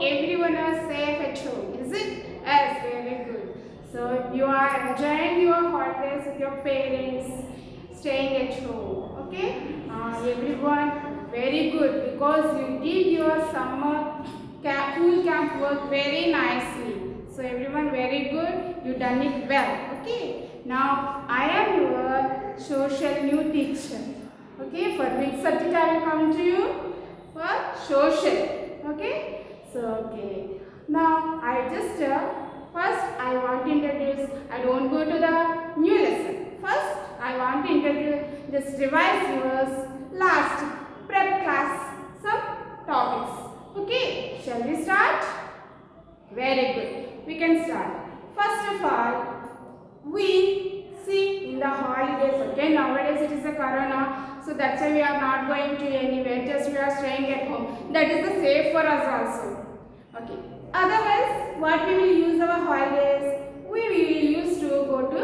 everyone are safe at home, is it? Yes, very good. So you are enjoying your holidays with your parents, staying at home. Okay, everyone, very good because you did your summer pool camp work very nicely. So everyone, very good. You done it well. Okay. Now I am your social new teacher. Okay. For which subject I will come to you? For social. Okay. So okay. Now I just first I want to introduce. I don't go to the new lesson. First I want to introduce. Just revise yours last prep class some topics. Okay. Shall we start? Very good. We can start. First of all, we see in the holidays, okay, nowadays it is a corona, so that's why we are not going to anywhere, just we are staying at home. That is the safe for us also. Okay. Otherwise, what we will use our holidays, we will use to go to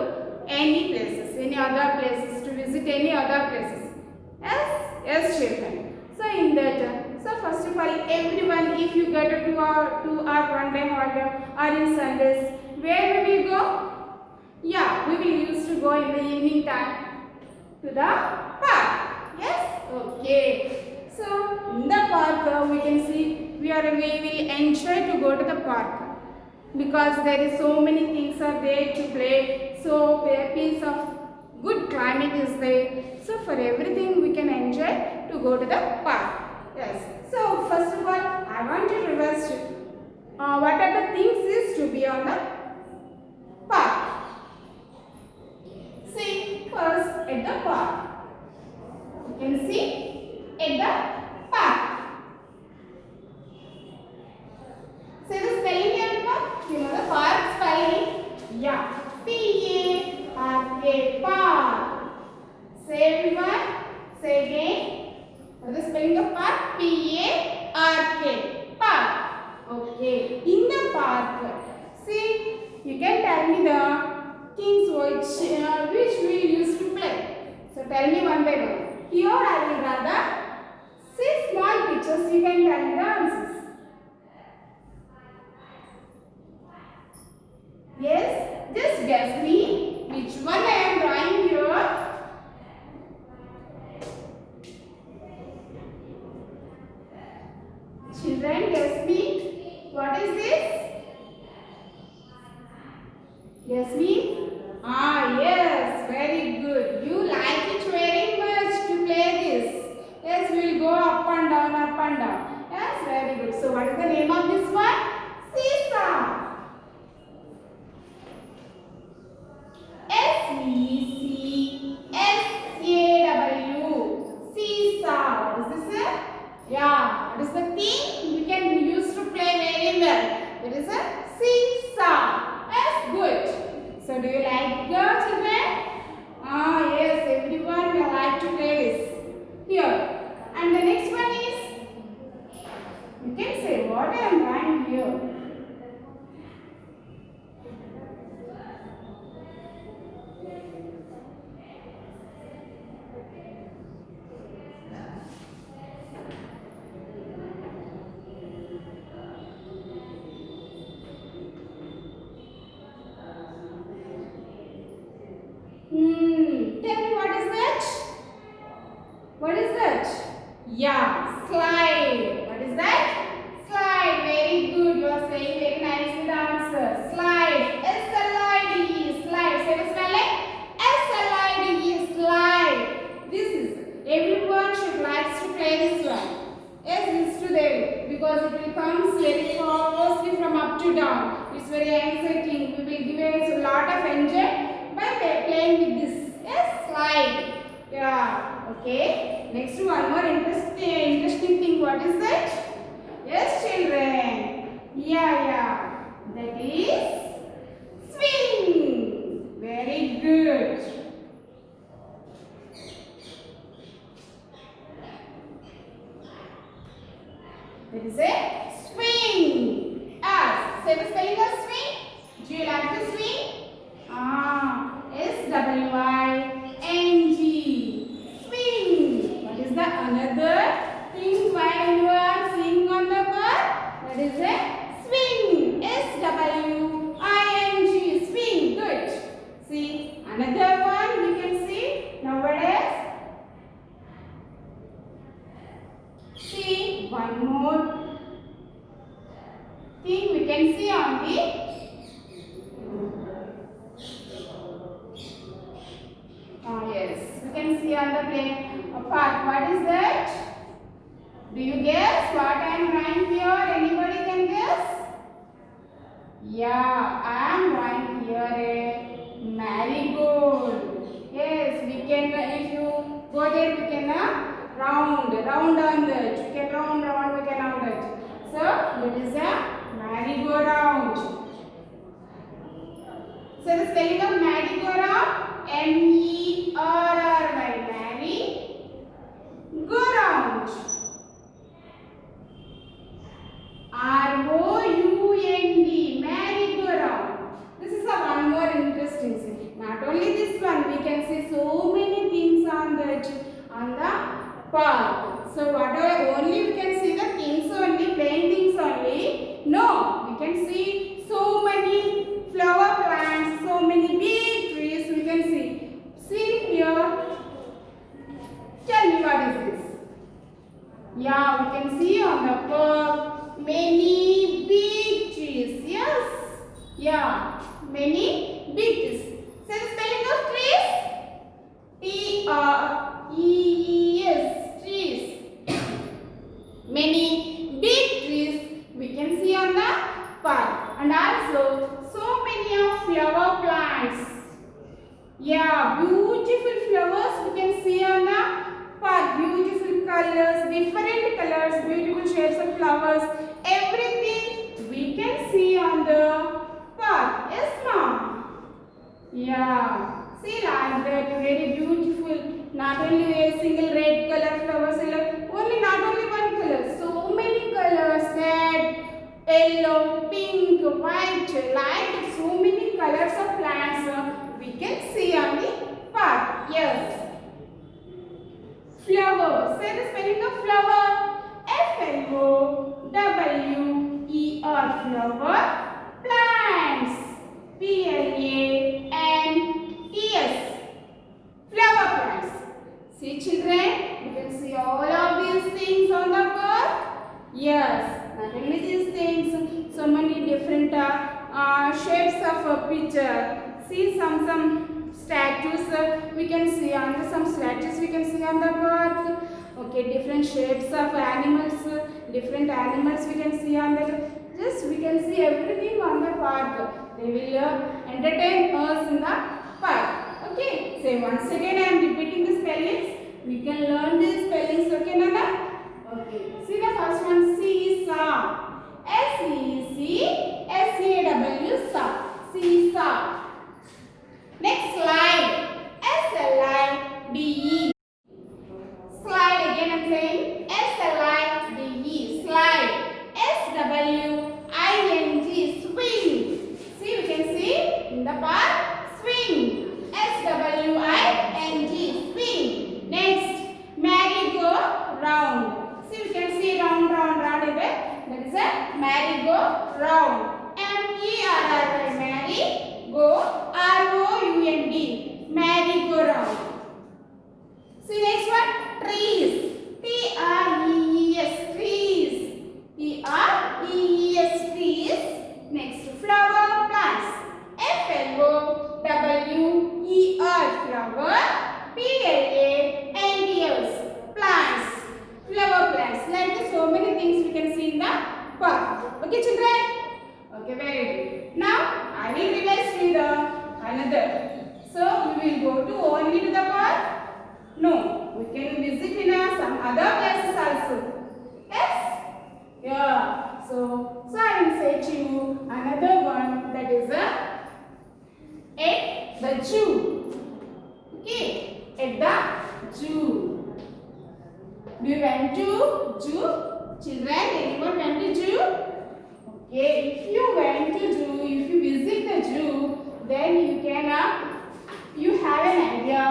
any places, any other places, to visit any other places. Yes, children. So in that, so first of all, everyone, if you get to our 1 day holiday or in Sundays, where we will go? Yeah, we will used to go in the evening time to the park. Yes? Okay. So in the park, we can see we will enjoy to go to the park because there is so many things are there to play. So a piece of good climate is there. So for everything we can enjoy to go to the park. Yes. So first of all, I want to reverse what are the things is to be on the park. See first at the park. You can see at the park. Say the spelling here, you know the park spelling? Yeah. P-A-R-K, park. Say everyone. Say again. What is the spelling of park? P-A-R-K, park. Okay. In the park, see, you can tell me the things which we used to play. So tell me one by one. Here I will rather see small pictures. You can tell me the answers. Yes, just guess me which one I am drawing here. Children, guess me. What is this? Guess me. Yes, very good. You like it very much to play this. Yes, we will go up and down, up and down. Yes, very good. So, what is the name of this one? Seesaw. S-E-C-S-A-W. Seesaw. What is this? Yeah, what is the thing we can use to play very well? It is a seesaw. Yes, good. So, do you like children? Yes, everyone will like to play this. Here. And the next one is, you can say what I am drawing here. Tell me what is that? What is that? Yeah, slide. What is that? Slide. Very good. You are saying very nicely the answer. Slide. S-L-I-D-E. Slide. Say the spelling. S-L-I-D-E. Slide. This is, everyone should like to play this one. Yes, this to them because it will come very fastly from up to down. It's very exciting. We will give us a lot of enjoy by playing with this. Yes, slide. Yeah. Okay. Next one more interesting thing. What is that? Yes, children. Yeah. That is swing. Very good. That is a swing. Say the spelling of swing. Do you like to swing? S-W-I-N-G. Swing. What is the another thing while you are sitting on the car? That is a See, one more thing we can see on the yes, we can see on the plane part. What is that? Do you guess what I am drawing here? Anybody can guess? Yeah, I am drawing here a marigold. Yes, we can, if you go there, we can round on that. We can round, we can round that. So, that is a merry-go-round. So, the spelling of merry-go-round, M-E-R-R-Y, merry-go-round. R-O-U-N-D, merry-go-round. This is a one more interesting thing. Not only this one, we can see so many things on the park. So whatever, only we can see the things only, plain things only. No, we can see so many flower plants, so many big trees. We can see. See here. Tell me what is this? Yeah, we can see on the park many big trees. Yes. Yeah, many big trees. Say the spelling of trees. T-R-E-E-S. Trees. Many big trees we can see on the park. And also so many of flower plants. Yeah, beautiful flowers we can see on the park. Beautiful colors, different colors, beautiful shapes of flowers. Everything we can see on the park. Yes, ma'am? Yeah. See like that, very beautiful. Not only a single red color flowers, only not only one color. So many colors, red, yellow, pink, white, light. So many colors of plants we can see on the park. Yes. Flower. Say the spelling of flower. F-L-O-W-E-R. Flower. Plants. P-L-A-N-T-S. Flower plants. See children, you can see all of these things on the park. Yes, not only these things, so many different shapes of a picture. See some statues we can see on the, some statues we can see on the park. Okay, different shapes of animals, different animals we can see on the, just we can see everything on the park. They will entertain us in the park. Okay, say once again I am repeating the spellings. We can learn these spellings, okay, Nana? Okay, see the first one, seesaw. S-E-C-S-A-W, saw. Seesaw. Next slide. S-L-I-D-E. Slide again I am saying. S-L-I-D-E. Slide. S-W-I-N-G. Swing. See, we can see in the park. Swing. S-W-I-N-G. Swing. Next. Merry-go-round. See, we can see round again. That is a merry-go-round. M-E-R-R-Y. Merry-go-R-O-U-N-D. Merry-go-round. See next one. Trees. T-R-E-E-S. Trees. T-R-E-E-S. Trees. Next. Flower plants. F-L-O-W-E-R. Flower. P-L-A-N-T-S. Plants. Flower plants. Like so many things we can see in the park. Okay, children? Okay, very good. Now, I will revise to the another. So, we will go to only to the park? No, we can visit in some other places also. Yes? Yeah. So I will say to you another one, that is at the zoo. Okay, at the zoo. Do you went to zoo? Children, anyone went to zoo? Okay, if you went to zoo, if you visit the zoo, then you can you have an idea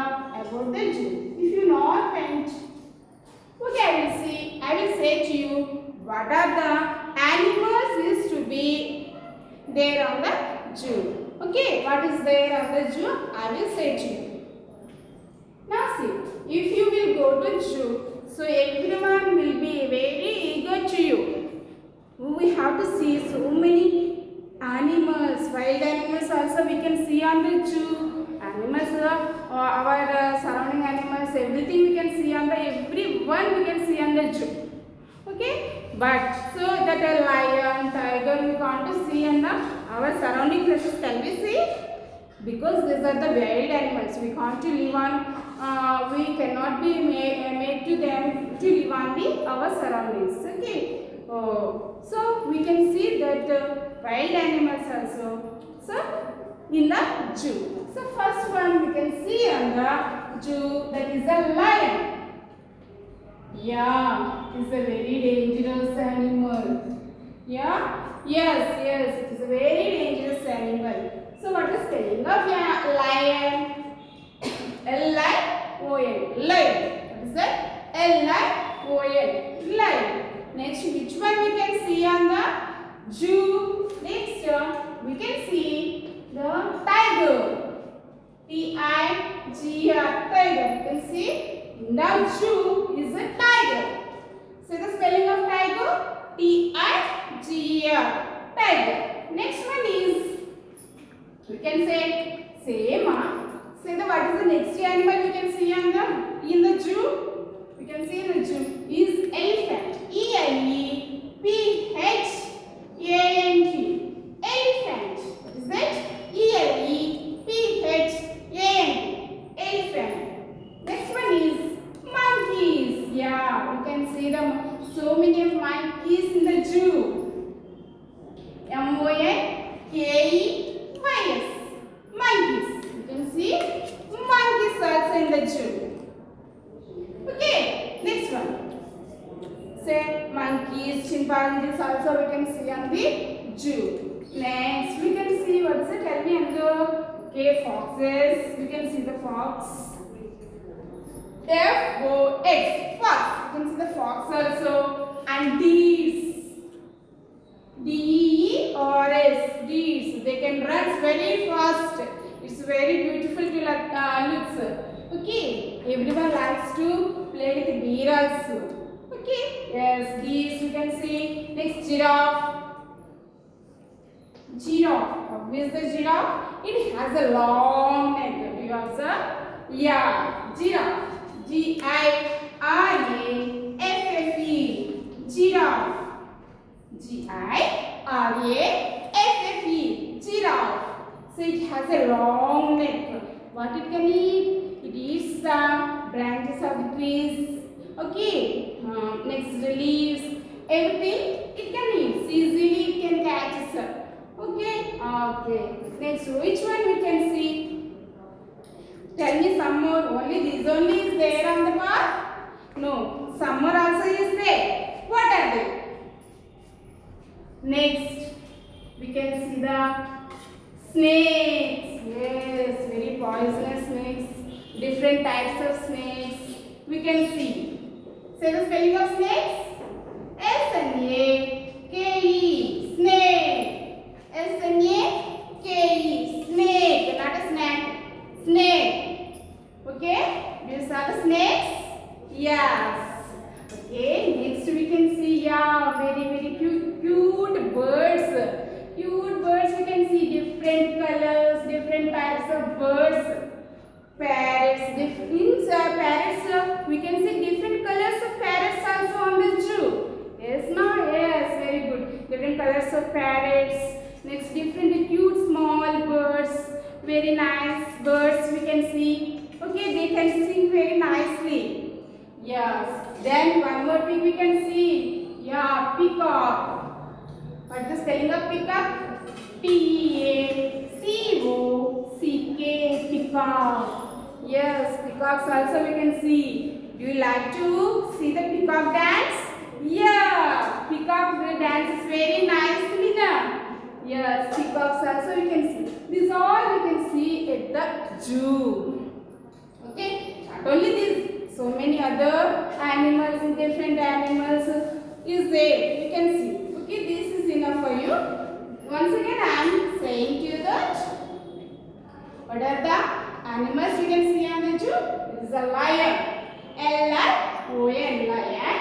about the zoo. If you not went, okay, I will say to you what are the animals is to be there on the zoo. Okay, what is there on the zoo? I will say to you. Now see, if you will go to zoo, so everyone will be everyone we can see on the zoo. Okay, but so that a lion, tiger we want to see in the our surrounding places, can we see? Because these are the wild animals. We can't to live on. We cannot be made to them to live on the our surroundings. Okay. So we can see that wild animals also. So in the zoo. So first one we can see on the zoo, that is a lion. Yeah, it's a very dangerous animal. Yeah, yes, it is a very dangerous animal. So what is spelling of lion? L-I-O-N, lion. What is that? L-I-O-N, lion. Next, which one we can see on the zoo? Next, we can see the tiger. T-I-G-R, tiger. You can see in the zoo is a tiger. Say the spelling of tiger. T-I-G-R, tiger. Next one is, we can say same. Say the what is the next animal we can see on the in the zoo? We can see in the zoo is elephant. E-L-E-P-H-A-N-T. Elephant. What is that? E-L-E-P-H-A-N-T. Elephant. Next one is monkeys. Yeah, you can see so many of monkeys in the zoo. M-O-N-K-E-Y-S. Monkeys. You can see monkeys also in the zoo. Okay, next one. Say monkeys, chimpanzees also we can see on the zoo. Next, we can see what's it? Tell me another. Okay, foxes. We can see the fox. F-O-X, fox. You can see the fox also. And deers. D-E-E-R-S, deers. They can run very fast. It's very beautiful to look. Okay, everyone likes to play with deer also. Okay, yes, deers you can see. Next, giraffe. Giraffe. What is the giraffe? It has a long neck. Do you observe? Yeah, giraffe. G-I-R-A-F-F-E. Giraffe. G-I-R-A-F-F-E. Giraffe. So it has a long neck. What it can eat? It eats the branches of the trees. Okay. Next, the leaves. Everything it can eat. Easily it can catch it. Okay. Okay. Next, which one we can see? Tell me some more. Only these only is there on the park? No. Some more also is there. What are they? Next, we can see the snakes. Yes, very poisonous snakes. Different types of snakes we can see. Say the spelling of snakes. S-N-A-K-E. Snake. S-N-A-K-E. Snake. Not a snack. Snake. Okay? These are the snakes. Yes. Okay. Next we can see very cute birds. Cute birds we can see different colors, different types of birds. Parrots. In parrots we can see different colors of parrots also on the zoo. Yes, no? Yes, very good. Different colors of parrots. Next, different cute small birds. Very nice birds we can see. Okay, they can sing very nicely. Yes. Then one more thing we can see. Yeah, peacock. What is the spelling of peacock? P-E-A-C-O-C-K, peacock. Yes, peacocks also we can see. Do you like to see the peacock dance? Yeah, peacock dance is very nicely done. Yes, peacocks also we can see. This all we can see at the zoo. Okay, not only this, so many other animals, different animals is there. You can see. Okay, this is enough for you. Once again, I am saying to you that what are the animals you can see on the zoo? It is a lion. L-I-O-N, lion.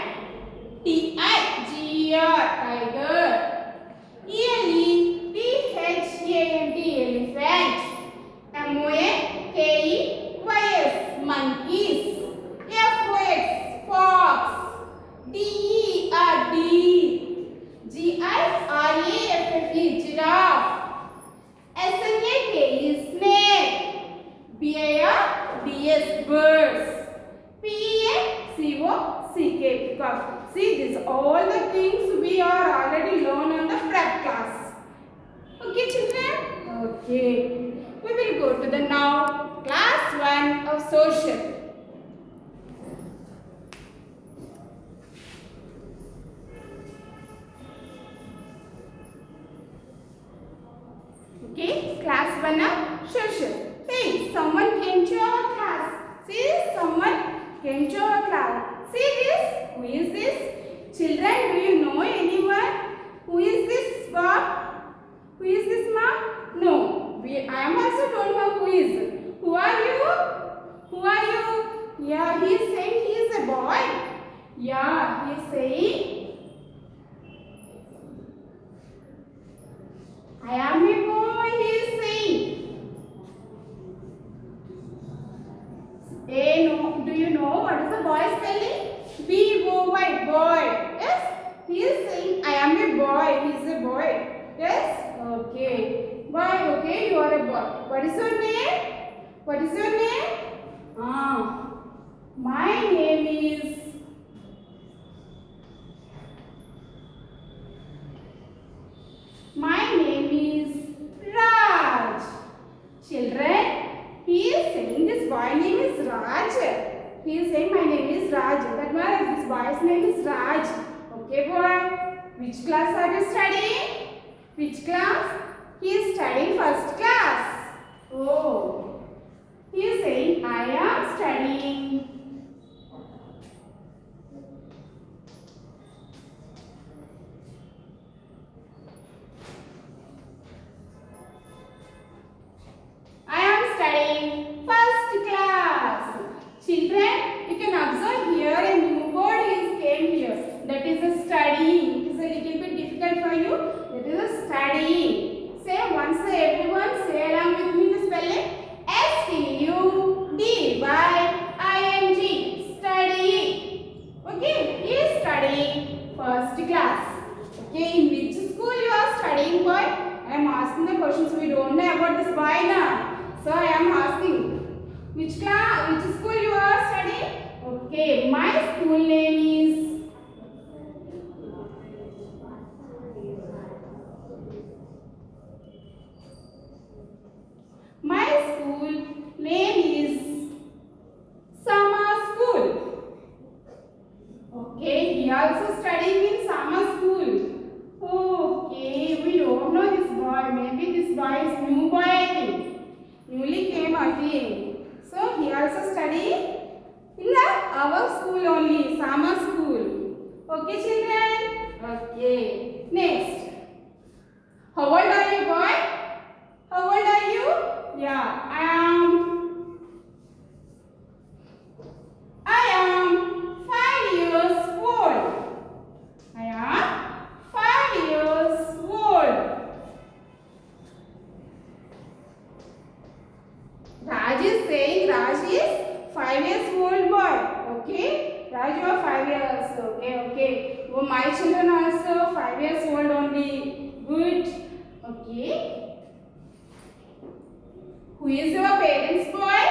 T-I-G-R, tiger. E-L-E-P-H-A-N-T, elephant. M-O-N-K-E-Y-S, monkeys. F-O-X, fox. things we are already learned on the prep class. Okay, children? Okay. We will go to the now class 1 of social. Okay, class 1 of social. Hey, someone came to our class. See, someone came to our class. See this? Who is this? Children, do you know anyone? Who is this, Bob? Who is this, ma'am? No. I am also don't know who is. Who are you? Who are you? Yeah, he is saying he is a boy. Yeah, he is saying I am a boy, he is saying. No. Do you know what is the boy spelling? B-O-Y, boy. Yes? He is saying, I am a boy. He is a boy. Yes? Okay. Boy, okay, you are a boy. What is your name? What is your name? My name is... My name is Raj. Children, he is saying this boy name is Raj. He is saying my name is Raj. That means this boy's name is Raj. Okay, boy. Which class are you studying? Which class? He is studying first class. Oh. He is saying I am studying. Studying first class. Children, you can observe here a new word is came here. That is a studying. It is a little bit difficult for you. That is a studying. Say once everyone say along with me the spelling. S-T-U-D-Y-I-N-G. Studying. Okay, he is studying first class. Okay, in which school you are studying, boy? I am asking the questions. We don't know about this boy now. So I am asking, which class, which school you are studying? Okay, my school name is Sama School. Okay, he also studying in Sama School. Okay, we don't know this boy. Maybe this boy is new boy, I think. Newly came again. So he also study in our school only, Sama School. Okay, children? Okay. Next. How old are you, boy? How old are you? Yeah, I am 5 years old. I am 5 years old. Raj is saying Raj is 5 years old boy. Okay? Raj, you are 5 years. Okay. Oh, my children also 5 years old only. Good. Okay. Who is your parents, boy?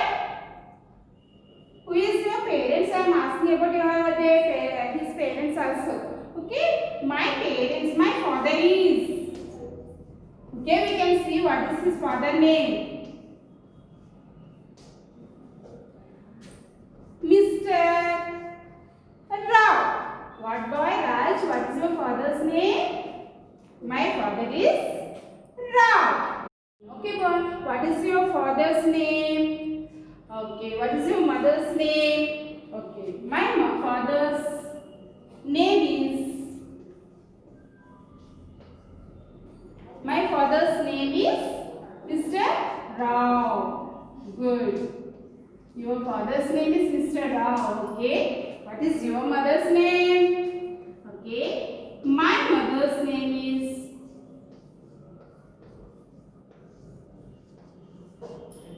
Who is your parents? I am asking about his parents also. Okay? My parents, my father is. Okay, we can see what is his father name. Mr. Rao. What boy, Raj? What is your father's name? My father is Rao. Okay, boy. What is your father's name? Okay. What is your mother's name? Okay. My father's name is. My father's name is Mr. Rao. Good. Your father's name is Mr. Rao. Okay. What is your mother's name? Okay. My mother's name is.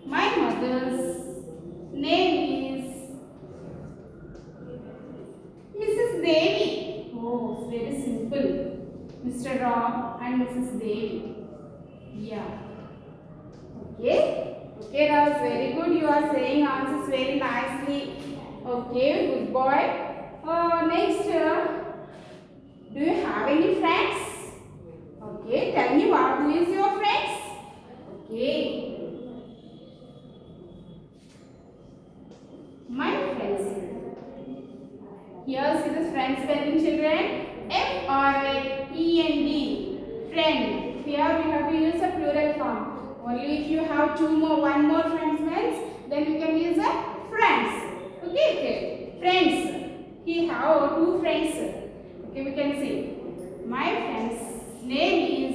My mother's name is Mrs. Devi. Oh, it's very simple. Mr. Rao and Mrs. Devi. Yeah. Okay. Okay, Raj, very good. You are saying answers very nicely. Okay, good boy. Next, Do you have any friends? Okay, tell me who is your friends? Okay, my friends. Here see this friend spelling, children. F-R-I-E-N-D. Friend. Here we have to use a plural form. Only if you have one more friends means, then you can use a friends. Okay. Friends. He have two friends. Okay, we can see. My friend's name is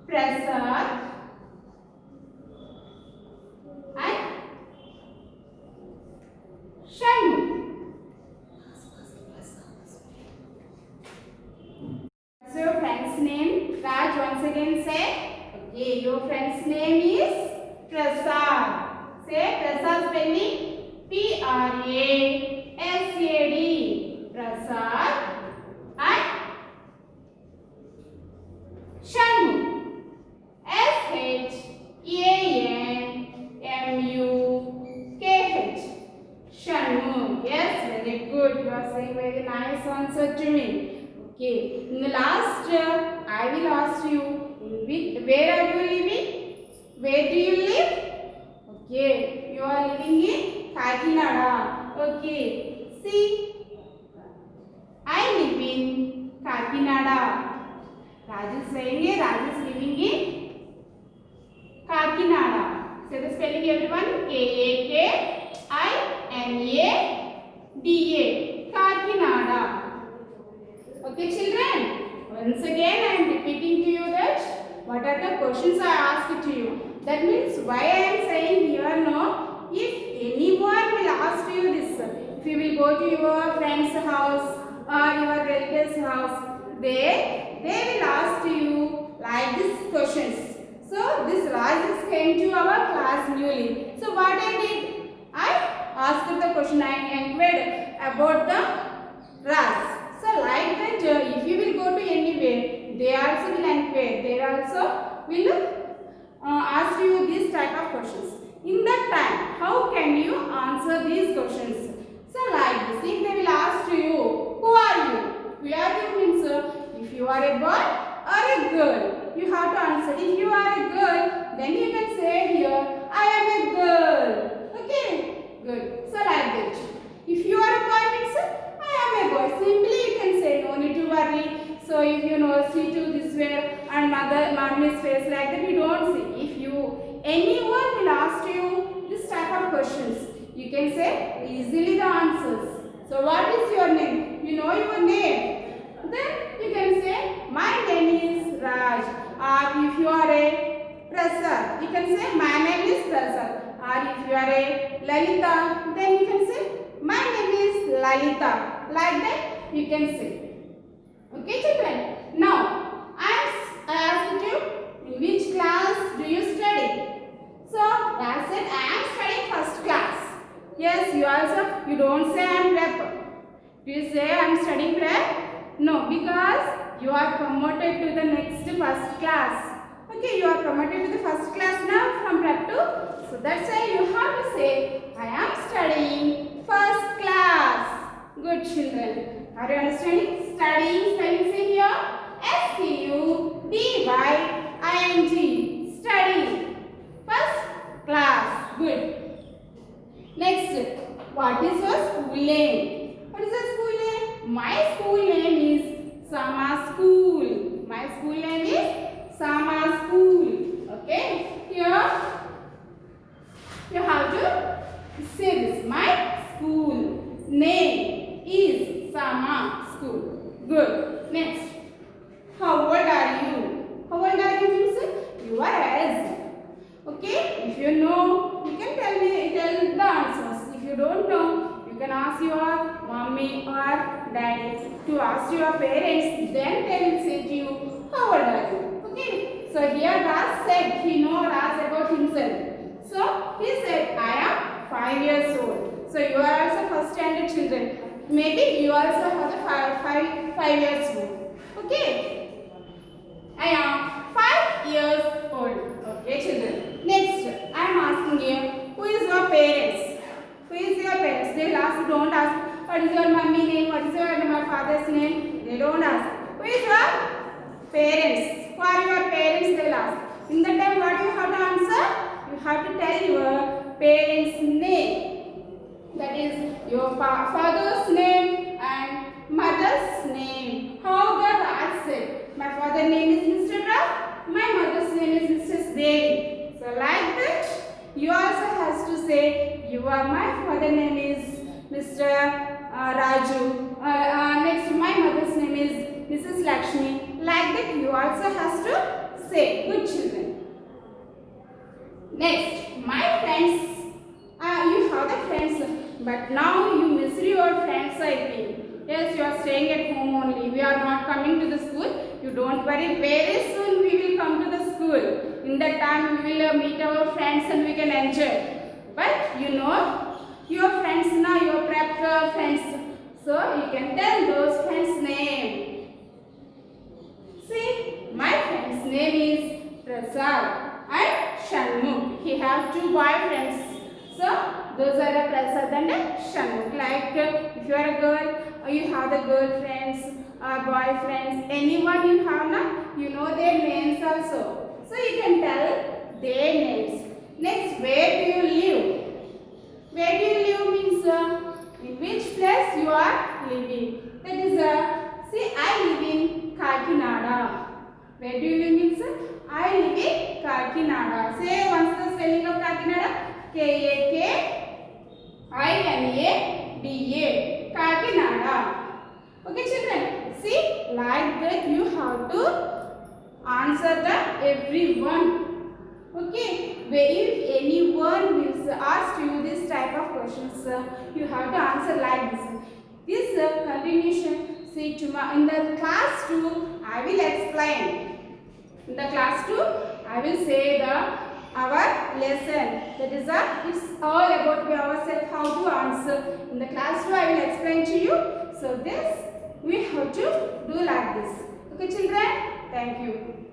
Prasad and Shanu. What's your friend's name? Raj, once again say. Okay, your friend's name is Prasad. Say Prasad spelling P-R-A-S-A-D. Prasad and Shanu. S-H-A-N-M-U-K-H. Shanu. Yes, very good. You are saying very nice answer to me. Okay. In the last, I will ask you, where are you living? Where do you live? Okay. You are living in Kakinada. Okay. See, I live in Kakinada. Raj is saying Raj is living in Kakinada. Say the spelling everyone. K-A-K-I-N-A-D-A. Kakinada. Okay children. Once again I am repeating to you that what are the questions I asked to you. That means why I am saying here no. If anyone will ask you this, if you will go to your friend's house or your relative's house, they will ask you like these questions. So this Raj came to our class newly. So what I did? I asked the question, I inquired about the Raj. So like that, if you will go to anywhere, they also will inquire. They also will ask you these type of questions. In that time, how can you answer these questions? So like this, if they will ask you, who are you? Who are you means if you are a boy or a girl, you have to answer. If you are a girl, then you can say here, I am a girl. Okay, good. So like that. If you are a boy means I am a boy. Simply you can say, no need to worry. So if you know see to this way and mommy's face like that, you don't say. If anyone will ask you this type of questions, you can say easily the answers. So what is your name? You know your name. Then you can say my name is Raj. Or if you are a Prasad, you can say my name is Prasad. Or if you are a Lalita, then you can say my name is Lalita. Like that you can say. Okay children. Now I asked you, in which class do you study? So I said I am studying first class. Yes, you don't say I am prep. Do you say I am studying prep? No, because you are promoted to the next first class. Okay, you are promoted to the first class now from prep 2. So that's why you have to say I am studying first class. Good children. Are you understanding? Studying spelling say here S-T-U-D-Y-I-N-G. Study. First class. Good. Next, what is your school name? What is your school name? My school name is Sama School. My school name is Sama School. Okay. Here you have to say this. My school name is Sama School. Good. Next. How old are you? How old are you means your age. Okay. If you know, you can tell the answers. If you don't know, you can ask your mommy or daddy to ask your parents. Then they will say to you, how old are you? Okay. So here Raj said he knows about himself. So he said, I am 5 years old. So you are also first standard children. Maybe you also have the 5 years old. Okay. I am 5 years old. Okay children. Next, I am asking you, who is your parents? Who what is your mummy name, what is your father's name. They don't ask. Who is your parents? Who are your parents? They will ask. In that time, what you have to answer? You have to tell your parents' name. That is your father's name and mother's name. How the Raj said, my father's name is Mr. Raj, my mother's name is Mrs. Devi. So like that, you also has to say, my father's name is Mr. Raju. Next, my mother's name is Mrs. Lakshmi. Like that, you also has to say. Good children. Next, my friends. You have the friends, but now you miss your friends, I think. Yes, you are staying at home only. We are not coming to the school. You don't worry. Very soon we will come to the school. In that time we will meet our friends and we can enjoy. But you know your friends now, your prep friends. So you can tell those friends' name. See, my friend's name is Prasad and Shanmukh. He has two boyfriends. So those are the Prasad and Shanmukh. Like if you are a girl, you have the girlfriends or boyfriends. Anyone you have now, you know their names also. So you can tell their names. Next, where do you live? Where do you live means in which place you are living. That is see, I live in Kakinada. Where do you live means I live in Kakinada. Say once the spelling of Kakinada. Kakinada. Kakinada. Okay children. See, like that you have to answer the everyone. Okay. If anyone will ask you this type of questions, you have to answer like this. This continuation, see, tomorrow in the class 2, I will explain. In the class 2, I will say our lesson. That is it's all about ourselves, how to answer. In the class 2, I will explain to you. So this we have to do like this. Okay children, thank you.